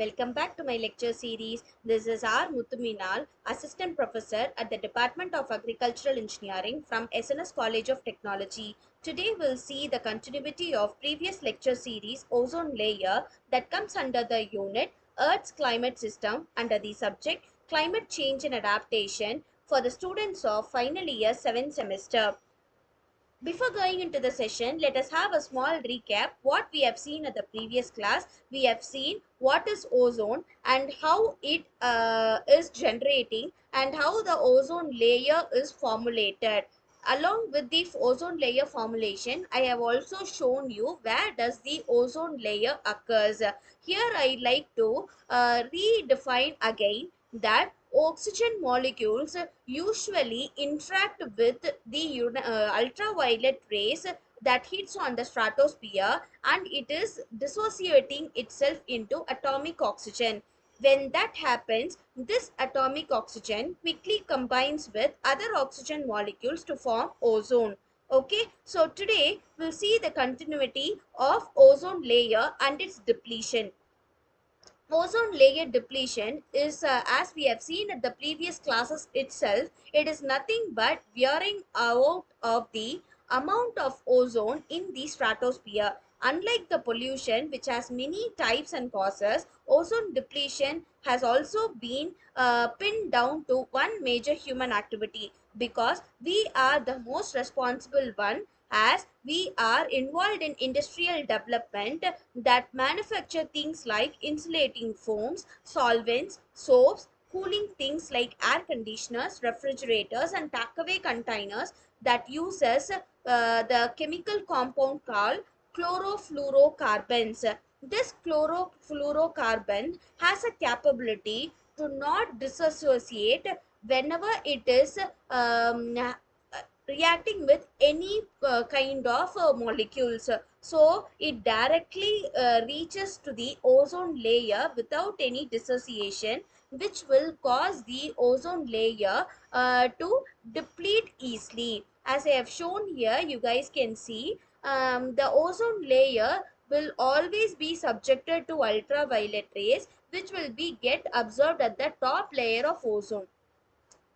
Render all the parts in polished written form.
Welcome back to my lecture series. This is R. Muthuminal, Assistant Professor at the Department of Agricultural Engineering from SNS College of Technology. Today we'll see the continuity of previous lecture series Ozone Layer that comes under the unit Earth's Climate System under the subject Climate Change and Adaptation for the students of final year 7th semester. Before going into the session, let us have a small recap what we have seen at the previous class. We have seen what is ozone and how it is generating and how the ozone layer is formulated. Along with the ozone layer formulation, I have also shown you where does the ozone layer occurs. Here I like to redefine again that oxygen molecules usually interact with the ultraviolet rays that hits on the stratosphere, and it is dissociating itself into atomic oxygen. When that happens, this atomic oxygen quickly combines with other oxygen molecules to form ozone. Okay, so today we'll see the continuity of ozone layer and its depletion. Ozone layer depletion is, as we have seen at the previous classes itself, it is nothing but wearing out of the amount of ozone in the stratosphere. Unlike the pollution, which has many types and causes, ozone depletion has also been pinned down to one major human activity, because we are the most responsible one, as we are involved in industrial development that manufacture things like insulating foams, solvents, soaps, cooling things like air conditioners, refrigerators, and takeaway containers that uses the chemical compound called chlorofluorocarbons. This chlorofluorocarbon has a capability to not dissociate whenever it is reacting with any kind of molecules. So it directly reaches to the ozone layer without any dissociation, which will cause the ozone layer to deplete easily. As I have shown here, you guys can see the ozone layer will always be subjected to ultraviolet rays, which will be get absorbed at the top layer of ozone.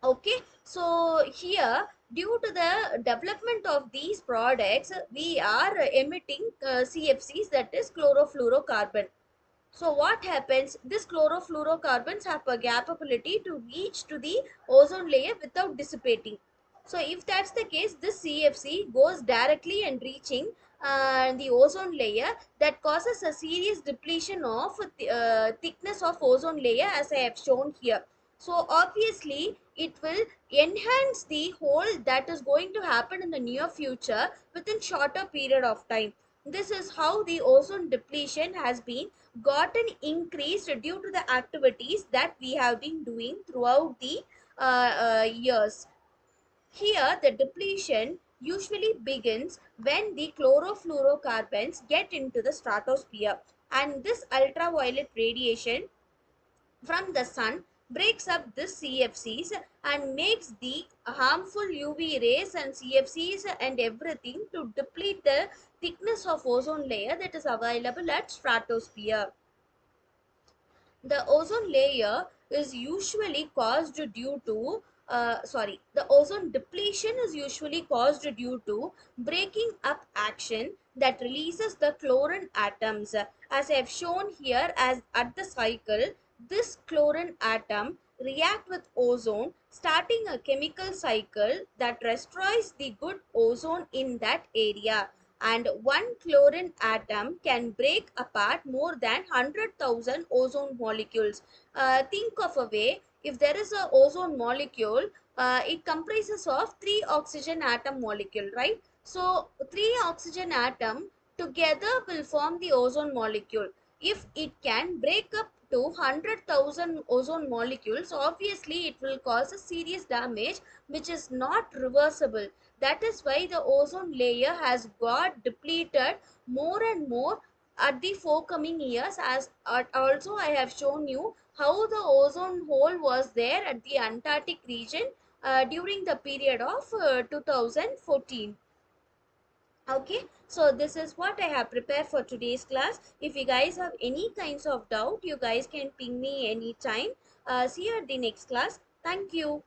Okay, so here due to the development of these products, we are emitting CFCs, that is chlorofluorocarbon. So what happens, this chlorofluorocarbons have a capability to reach to the ozone layer without dissipating. So if that's the case, this CFC goes directly and reaching the ozone layer, that causes a serious depletion of thickness of ozone layer, as I have shown here. So obviously it will enhance the hole that is going to happen in the near future within shorter period of time. This is how the ozone depletion has been gotten increased due to the activities that we have been doing throughout the years. Here, the depletion usually begins when the chlorofluorocarbons get into the stratosphere, and this ultraviolet radiation from the sun breaks up the CFCs and makes the harmful UV rays and CFCs and everything to deplete the thickness of ozone layer that is available at stratosphere. The ozone layer is usually caused due to the ozone depletion is usually caused due to breaking up action that releases the chlorine atoms. As I have shown here, as at the cycle, this chlorine atom react with ozone, starting a chemical cycle that destroys the good ozone in that area. And one chlorine atom can break apart more than 100,000 ozone molecules. Think of a way, if there is a ozone molecule, it comprises of 3 oxygen atom molecule, right? So 3 oxygen atom together will form the ozone molecule. If it can break up to 100,000 ozone molecules, obviously it will cause a serious damage which is not reversible. That is why the ozone layer has got depleted more and more at the forthcoming years. As also I have shown you how the ozone hole was there at the Antarctic region during the period of 2014. Okay, so this is what I have prepared for today's class. If you guys have any kinds of doubt, you guys can ping me anytime. See you at the next class. Thank you.